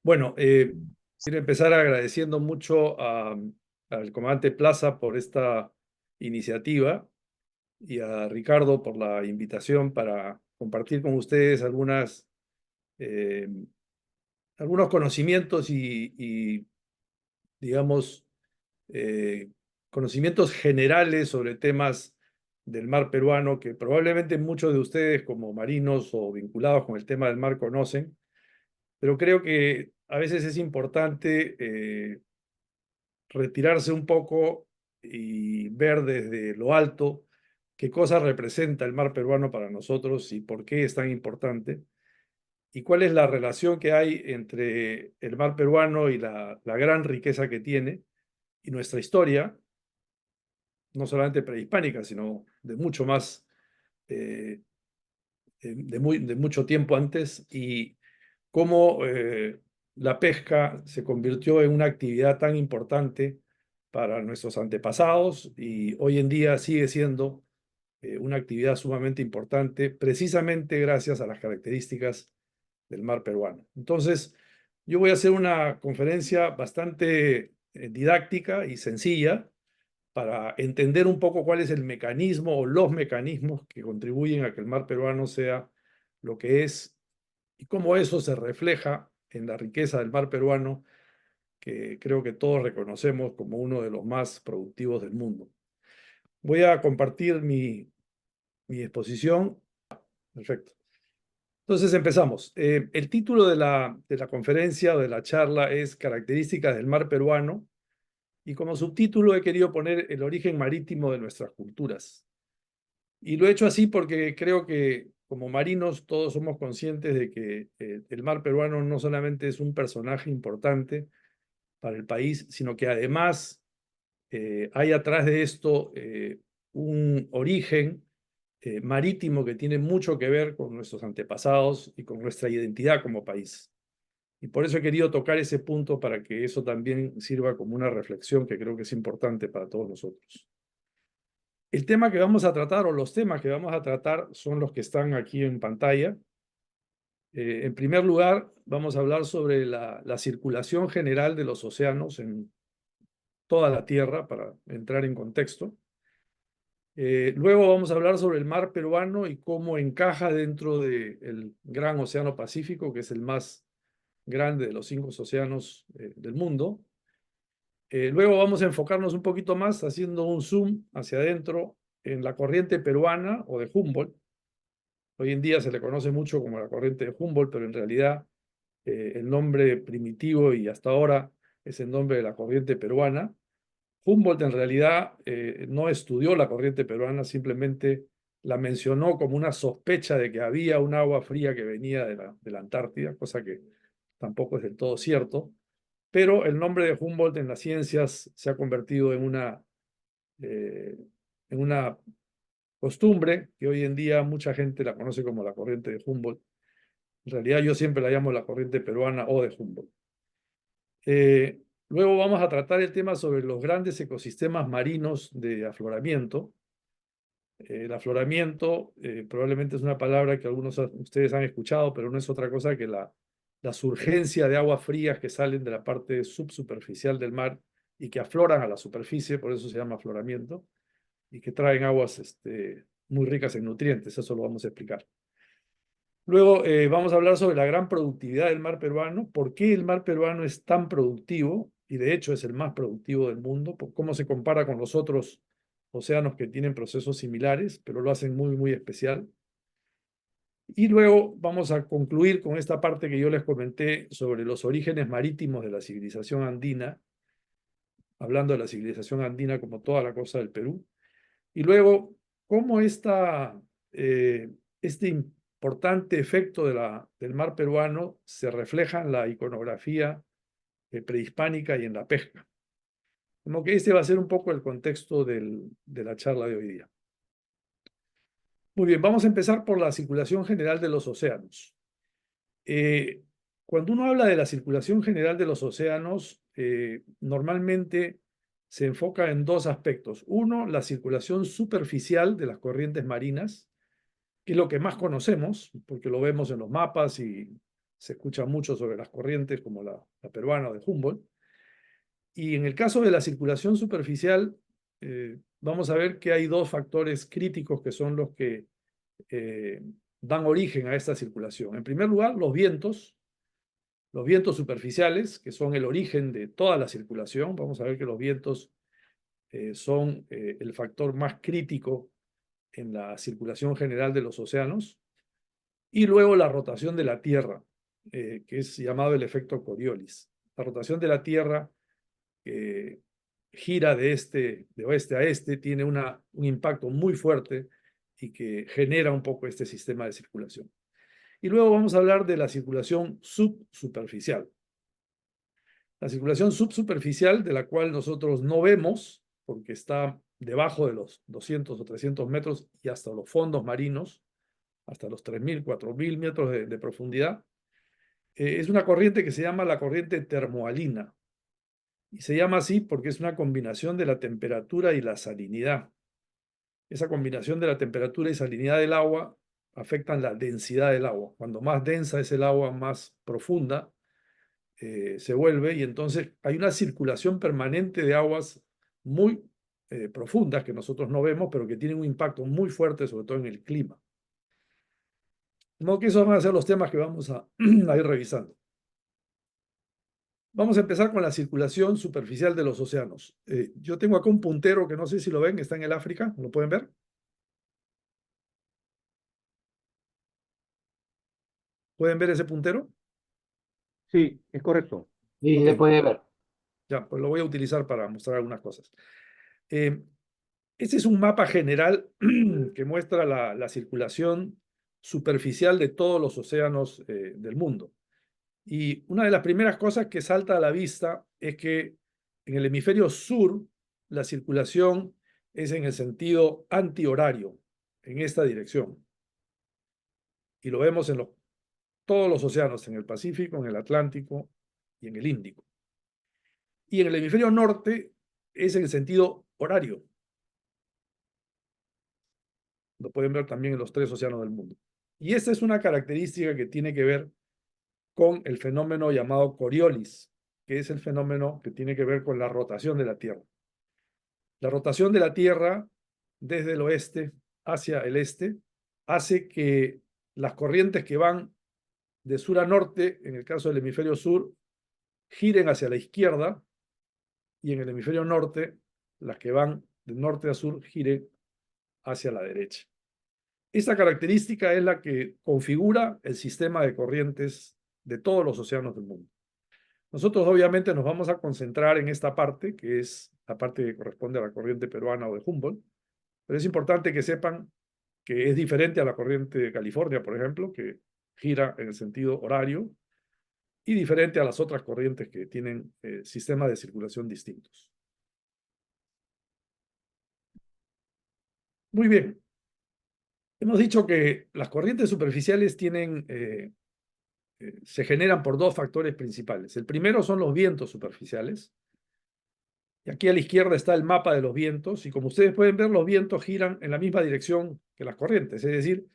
Bueno, quiero empezar agradeciendo mucho al comandante Plaza por esta iniciativa y a Ricardo por la invitación para compartir con ustedes eh, algunos conocimientos y, digamos, eh, conocimientos generales sobre temas del mar peruano que probablemente muchos de ustedes como marinos o vinculados con el tema del mar conocen, pero creo que a veces es importante retirarse un poco y ver desde lo alto qué cosa representa el mar peruano para nosotros y por qué es tan importante y cuál es la relación que hay entre el mar peruano y la gran riqueza que tiene y nuestra historia, no solamente prehispánica, sino de mucho más, eh, de mucho tiempo antes, y cómo la pesca se convirtió en una actividad tan importante para nuestros antepasados y hoy en día sigue siendo una actividad sumamente importante, precisamente gracias a las características del mar peruano. Entonces, yo voy a hacer una conferencia bastante didáctica y sencilla para entender un poco cuál es el mecanismo o los mecanismos que contribuyen a que el mar peruano sea lo que es y cómo eso se refleja en la riqueza del mar peruano, que creo que todos reconocemos como uno de los más productivos del mundo. Voy a compartir mi exposición. Perfecto. Entonces empezamos. El título de la conferencia o de la charla es Características del mar peruano y como subtítulo he querido poner el origen marítimo de nuestras culturas. Y lo he hecho así porque creo que como marinos todos somos conscientes de que el mar peruano no solamente es un personaje importante para el país, sino que además hay atrás de esto un origen marítimo que tiene mucho que ver con nuestros antepasados y con nuestra identidad como país. Y por eso he querido tocar ese punto para que eso también sirva como una reflexión que creo que es importante para todos nosotros. El tema que vamos a tratar o los temas que vamos a tratar son los que están aquí en pantalla. En primer lugar, vamos a hablar sobre la circulación general de los océanos en toda la Tierra para entrar en contexto. Luego vamos a hablar sobre el mar peruano y cómo encaja dentro del gran océano Pacífico, que es el más grande de los 5 océanos del mundo. Luego vamos a enfocarnos un poquito más haciendo un zoom hacia adentro en la corriente peruana o de Humboldt. Hoy en día se le conoce mucho como la corriente de Humboldt, pero en realidad el nombre primitivo y hasta ahora es el nombre de la corriente peruana. Humboldt en realidad no estudió la corriente peruana, simplemente la mencionó como una sospecha de que había un agua fría que venía de la Antártida, cosa que tampoco es del todo cierto, pero el nombre de Humboldt en las ciencias se ha convertido eh, en una costumbre que hoy en día mucha gente la conoce como la corriente de Humboldt. En realidad yo siempre la llamo la corriente peruana o de Humboldt. Luego vamos a tratar el tema sobre los grandes ecosistemas marinos de afloramiento. El afloramiento probablemente es una palabra que algunos de ustedes han escuchado, pero no es otra cosa que la surgencia de aguas frías que salen de la parte subsuperficial del mar y que afloran a la superficie, por eso se llama afloramiento, y que traen aguas muy ricas en nutrientes, eso lo vamos a explicar. Luego vamos a hablar sobre la gran productividad del mar peruano, por qué el mar peruano es tan productivo, y de hecho es el más productivo del mundo, por cómo se compara con los otros océanos que tienen procesos similares, pero lo hacen muy, muy especial. Y luego vamos a concluir con esta parte que yo les comenté sobre los orígenes marítimos de la civilización andina, hablando de la civilización andina como toda la cosa del Perú. Y luego, cómo este importante efecto del mar peruano se refleja en la iconografía prehispánica y en la pesca. Como que este va a ser un poco el contexto de la charla de hoy día. Muy bien, vamos a empezar por la circulación general de los océanos. Eh, Cuando uno habla de la circulación general de los océanos, normalmente se enfoca en dos aspectos. Uno, la circulación superficial de las corrientes marinas, que es lo que más conocemos, porque lo vemos en los mapas y se escucha mucho sobre las corrientes como la peruana o de Humboldt. Y en el caso de la circulación superficial, vamos a ver que hay dos factores críticos que son los que dan origen a esta circulación. En primer lugar, los vientos superficiales, que son el origen de toda la circulación. Vamos a ver que los vientos son el factor más crítico en la circulación general de los océanos. Y luego la rotación de la Tierra, que es llamado el efecto Coriolis. La rotación de la Tierra gira de oeste a este, tiene un impacto muy fuerte y que genera un poco este sistema de circulación. Y luego vamos a hablar de la circulación subsuperficial. La circulación subsuperficial, de la cual nosotros no vemos, porque está debajo de los 200 o 300 metros y hasta los fondos marinos, hasta los 3.000, 4.000 metros de profundidad, es una corriente que se llama la corriente termohalina. Y se llama así porque es una combinación de la temperatura y la salinidad. Esa combinación de la temperatura y salinidad del agua afectan la densidad del agua. Cuando más densa es el agua, más profunda se vuelve, y entonces hay una circulación permanente de aguas muy profundas que nosotros no vemos, pero que tienen un impacto muy fuerte, sobre todo en el clima. De modo que esos van a ser los temas que vamos a ir revisando. Vamos a empezar con la circulación superficial de los océanos. Yo tengo acá un puntero que no sé si lo ven, está en el África, ¿lo pueden ver? ¿Pueden ver ese puntero? Sí, es correcto. Sí, sí Ok, se puede ver. ya, pues lo voy a utilizar para mostrar algunas cosas. Este es un mapa general que muestra la circulación superficial de todos los océanos del mundo. Y una de las primeras cosas que salta a la vista es que en el hemisferio sur la circulación es en el sentido antihorario, en esta dirección. Y lo vemos en todos los océanos, en el Pacífico, en el Atlántico y en el Índico. Y en el hemisferio norte es en el sentido horario. Lo pueden ver también en los 3 océanos del mundo. Y esta es una característica que tiene que ver con el fenómeno llamado Coriolis, que es el fenómeno que tiene que ver con la rotación de la Tierra. La rotación de la Tierra desde el oeste hacia el este hace que las corrientes que van de sur a norte, en el caso del hemisferio sur, giren hacia la izquierda, y en el hemisferio norte, las que van de norte a sur giren hacia la derecha. Esta característica es la que configura el sistema de corrientes de todos los océanos del mundo. Nosotros obviamente nos vamos a concentrar en esta parte, que es la parte que corresponde a la corriente peruana o de Humboldt, pero es importante que sepan que es diferente a la corriente de California, por ejemplo, que gira en el sentido horario, y diferente a las otras corrientes que tienen sistemas de circulación distintos. Muy bien. Hemos dicho que las corrientes superficiales se generan por dos factores principales. El primero son los vientos superficiales. Y aquí a la izquierda está el mapa de los vientos, y como ustedes pueden ver, los vientos giran en la misma dirección que las corrientes, es decir,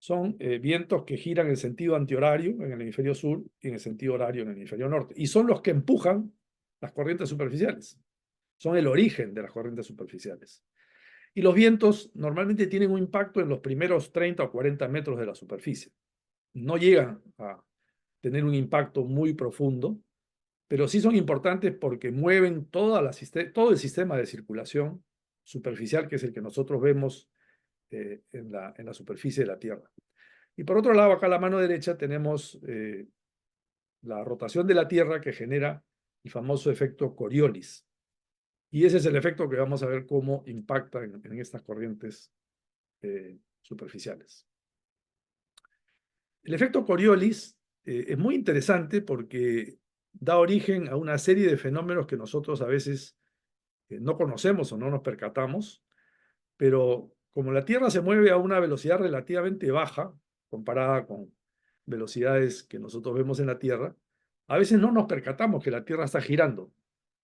son vientos que giran en sentido antihorario en el hemisferio sur y en el sentido horario en el hemisferio norte. Y son los que empujan las corrientes superficiales. Son el origen de las corrientes superficiales. Y los vientos normalmente tienen un impacto en los primeros 30 o 40 metros de la superficie. No llegan a tener un impacto muy profundo, pero sí son importantes porque mueven todo el sistema de circulación superficial, que es el que nosotros vemos en la superficie de la Tierra. Y por otro lado, acá a la mano derecha tenemos la rotación de la Tierra, que genera el famoso efecto Coriolis. Y ese es el efecto que vamos a ver cómo impacta en estas corrientes superficiales. El efecto Coriolis es muy interesante porque da origen a una serie de fenómenos que nosotros a veces no conocemos o no nos percatamos, pero como la Tierra se mueve a una velocidad relativamente baja, comparada con velocidades que nosotros vemos en la Tierra, a veces no nos percatamos que la Tierra está girando.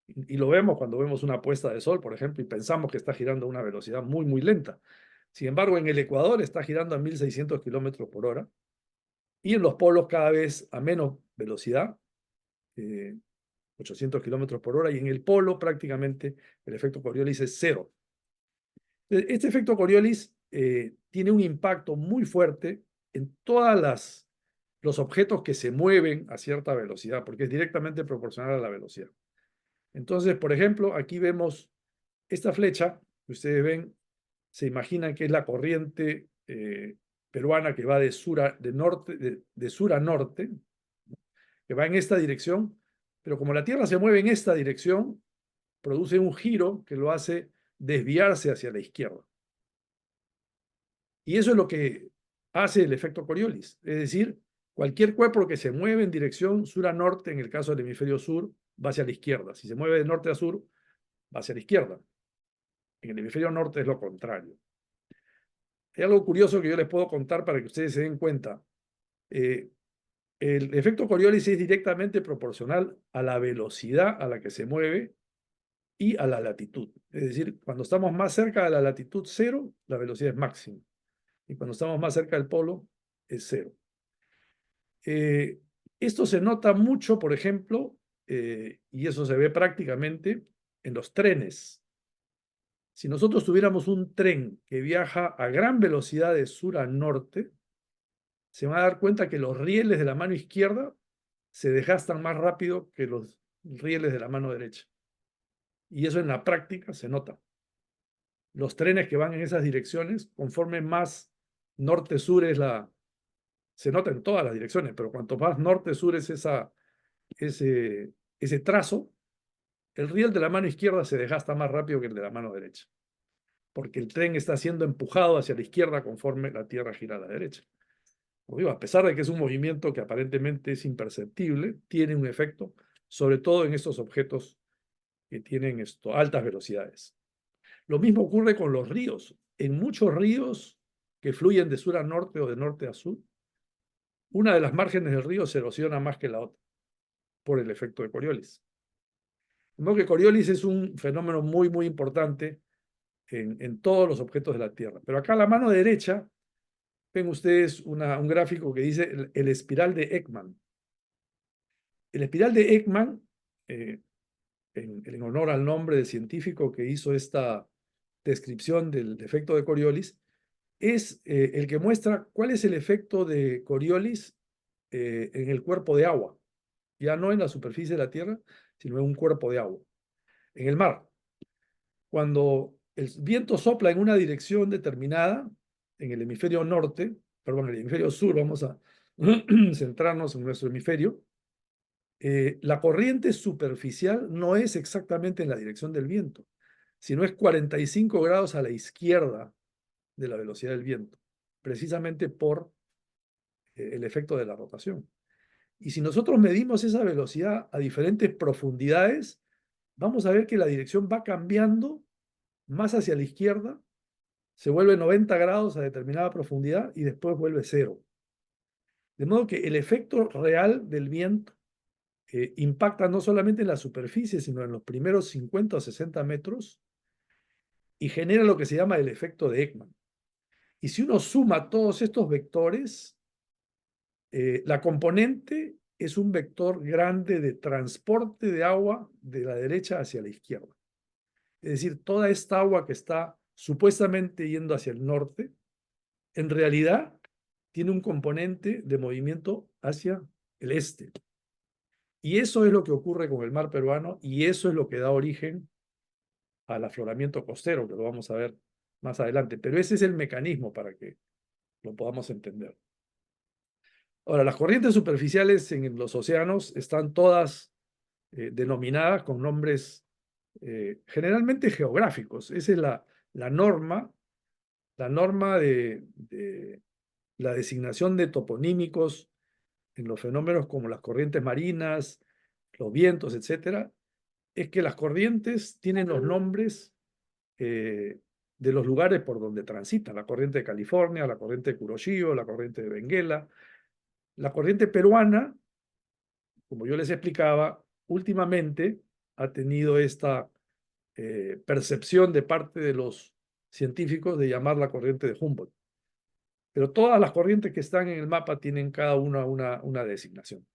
Y lo vemos cuando vemos una puesta de sol, por ejemplo, y pensamos que está girando a una velocidad muy, muy lenta. Sin embargo, en el Ecuador está girando a 1.600 kilómetros por hora, y en los polos cada vez a menos velocidad, 800 kilómetros por hora, y en el polo prácticamente el efecto Coriolis es cero. Este efecto Coriolis tiene un impacto muy fuerte en todos los objetos que se mueven a cierta velocidad, porque es directamente proporcional a la velocidad. Entonces, por ejemplo, aquí vemos esta flecha que ustedes ven, se imaginan que es la corriente peruana que va de sur a norte, que va en esta dirección, pero como la Tierra se mueve en esta dirección, produce un giro que lo hace desviarse hacia la izquierda. Y eso es lo que hace el efecto Coriolis. Es decir, cualquier cuerpo que se mueve en dirección sur a norte, en el caso del hemisferio sur, va hacia la izquierda. Si se mueve de norte a sur, va hacia la izquierda. En el hemisferio norte es lo contrario. Hay algo curioso que yo les puedo contar para que ustedes se den cuenta. El efecto Coriolis es directamente proporcional a la velocidad a la que se mueve y a la latitud. Es decir, cuando estamos más cerca de la latitud cero, la velocidad es máxima. Y cuando estamos más cerca del polo, es cero. Esto se nota mucho, por ejemplo, y eso se ve prácticamente en los trenes. Si nosotros tuviéramos un tren que viaja a gran velocidad de sur a norte, se van a dar cuenta que los rieles de la mano izquierda se desgastan más rápido que los rieles de la mano derecha. Y eso en la práctica se nota. Los trenes que van en esas direcciones, conforme más norte-sur es se nota en todas las direcciones, pero cuanto más norte-sur es ese trazo, el riel de la mano izquierda se desgasta más rápido que el de la mano derecha, porque el tren está siendo empujado hacia la izquierda conforme la Tierra gira a la derecha. Como digo, a pesar de que es un movimiento que aparentemente es imperceptible, tiene un efecto, sobre todo en estos objetos que tienen altas velocidades. Lo mismo ocurre con los ríos. En muchos ríos que fluyen de sur a norte o de norte a sur, una de las márgenes del río se erosiona más que la otra por el efecto de Coriolis. De modo que Coriolis es un fenómeno muy, muy importante en todos los objetos de la Tierra. Pero acá a la mano derecha ven ustedes un gráfico que dice el espiral de Ekman. El espiral de Ekman, en honor al nombre del científico que hizo esta descripción del efecto de Coriolis, es el que muestra cuál es el efecto de Coriolis en el cuerpo de agua. Ya no en la superficie de la Tierra, sino en un cuerpo de agua, en el mar. Cuando el viento sopla en una dirección determinada, en el hemisferio norte, perdón, en el hemisferio sur, vamos a centrarnos en nuestro hemisferio, la corriente superficial no es exactamente en la dirección del viento, sino es 45 grados a la izquierda de la velocidad del viento, precisamente por el efecto de la rotación. Y si nosotros medimos esa velocidad a diferentes profundidades, vamos a ver que la dirección va cambiando más hacia la izquierda, se vuelve 90 grados a determinada profundidad y después vuelve cero. De modo que el efecto real del viento impacta no solamente en la superficie, sino en los primeros 50 o 60 metros y genera lo que se llama el efecto de Ekman. Y si uno suma todos estos vectores, la componente es un vector grande de transporte de agua de la derecha hacia la izquierda. Es decir, toda esta agua que está supuestamente yendo hacia el norte, en realidad tiene un componente de movimiento hacia el este. Y eso es lo que ocurre con el mar peruano y eso es lo que da origen al afloramiento costero, que lo vamos a ver más adelante. Pero ese es el mecanismo para que lo podamos entender. Ahora, las corrientes superficiales en los océanos están todas denominadas con nombres generalmente geográficos. Esa es la norma de la designación de toponímicos en los fenómenos como las corrientes marinas, los vientos, etcétera, es que las corrientes tienen los nombres de los lugares por donde transitan. La corriente de California, la corriente de Kuroshio, la corriente de Benguela. La corriente peruana, como yo les explicaba, últimamente ha tenido esta percepción de parte de los científicos de llamar la corriente de Humboldt. pero todas las corrientes que están en el mapa tienen cada una una designación.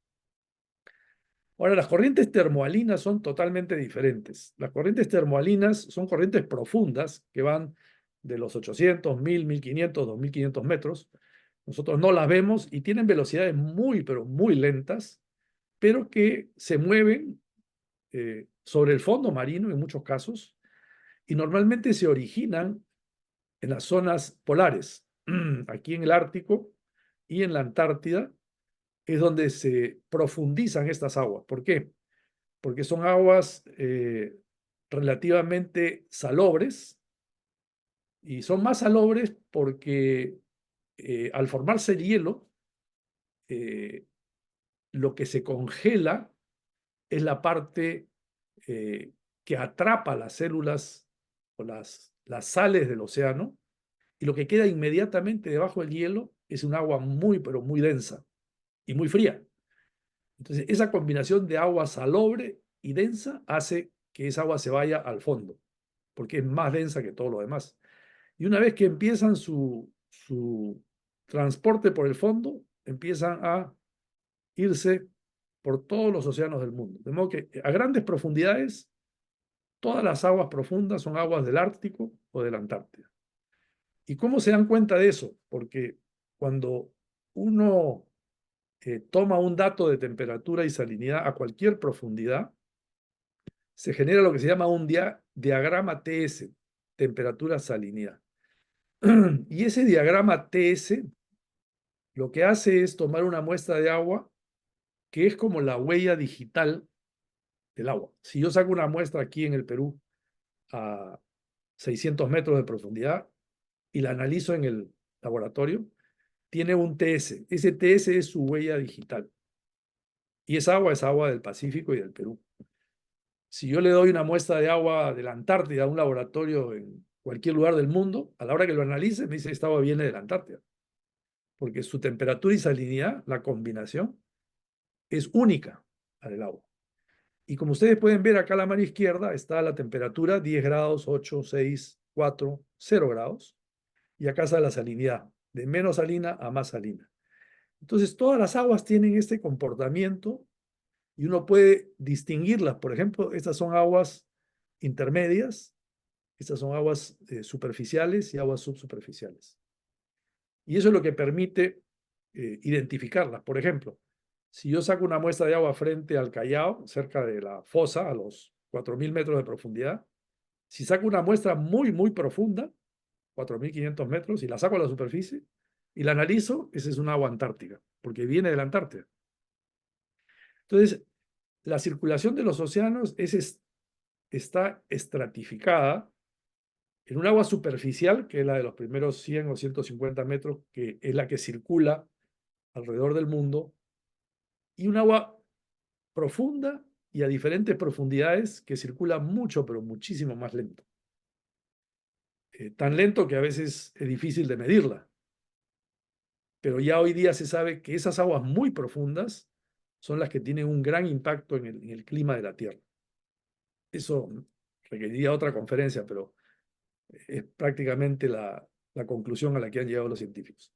Ahora, las corrientes termohalinas son totalmente diferentes. Las corrientes termohalinas son corrientes profundas que van de los 800, 1000, 1500, 2500 metros. Nosotros no las vemos y tienen velocidades muy, pero muy lentas, pero que se mueven sobre el fondo marino en muchos casos y normalmente se originan en las zonas polares, aquí en el Ártico y en la Antártida, es donde se profundizan estas aguas. ¿Por qué? Porque son aguas relativamente salobres y son más salobres porque al formarse el hielo, eh, lo que se congela es la parte que atrapa las células o las sales del océano y lo que queda inmediatamente debajo del hielo es un agua muy, pero muy densa y muy fría. Entonces, esa combinación de agua salobre y densa hace que esa agua se vaya al fondo, porque es más densa que todo lo demás. Y una vez que empiezan su transporte por el fondo, empiezan a irse por todos los océanos del mundo. De modo que a grandes profundidades, todas las aguas profundas son aguas del Ártico o de la Antártida. ¿Y cómo se dan cuenta de eso? Porque cuando uno toma un dato de temperatura y salinidad a cualquier profundidad, se genera lo que se llama un diagrama TS, temperatura-salinidad. Y ese diagrama TS lo que hace es tomar una muestra de agua que es como la huella digital del agua. Si yo saco una muestra aquí en el Perú a 600 metros de profundidad y la analizo en el laboratorio, tiene un TS. Ese TS es su huella digital. Y esa agua es agua del Pacífico y del Perú. Si yo le doy una muestra de agua de la Antártida a un laboratorio en cualquier lugar del mundo, a la hora que lo analice, me dice esta agua viene de la Antártida. Porque su temperatura y salinidad, la combinación, es única a del agua. Y como ustedes pueden ver acá a la mano izquierda está la temperatura 10 grados, 8, 6, 4, 0 grados. Y acá está la salinidad, de menos salina a más salina. Entonces todas las aguas tienen este comportamiento y uno puede distinguirlas. Por ejemplo, estas son aguas intermedias, estas son aguas superficiales y aguas subsuperficiales. Y eso es lo que permite identificarlas. Por ejemplo, si yo saco una muestra de agua frente al Callao, cerca de la fosa, a los 4000 metros de profundidad, si saco una muestra muy, muy profunda, 4500 metros, y la saco a la superficie y la analizo, esa es un agua antártica, porque viene de la Antártida. Entonces, la circulación de los océanos está estratificada en un agua superficial, que es la de los primeros 100 o 150 metros, que es la que circula alrededor del mundo, y un agua profunda y a diferentes profundidades que circula mucho, pero muchísimo más lento. Tan lento que a veces es difícil de medirla. Pero ya hoy día se sabe que esas aguas muy profundas son las que tienen un gran impacto en el clima de la Tierra. Eso requeriría otra conferencia, pero es prácticamente la conclusión a la que han llegado los científicos.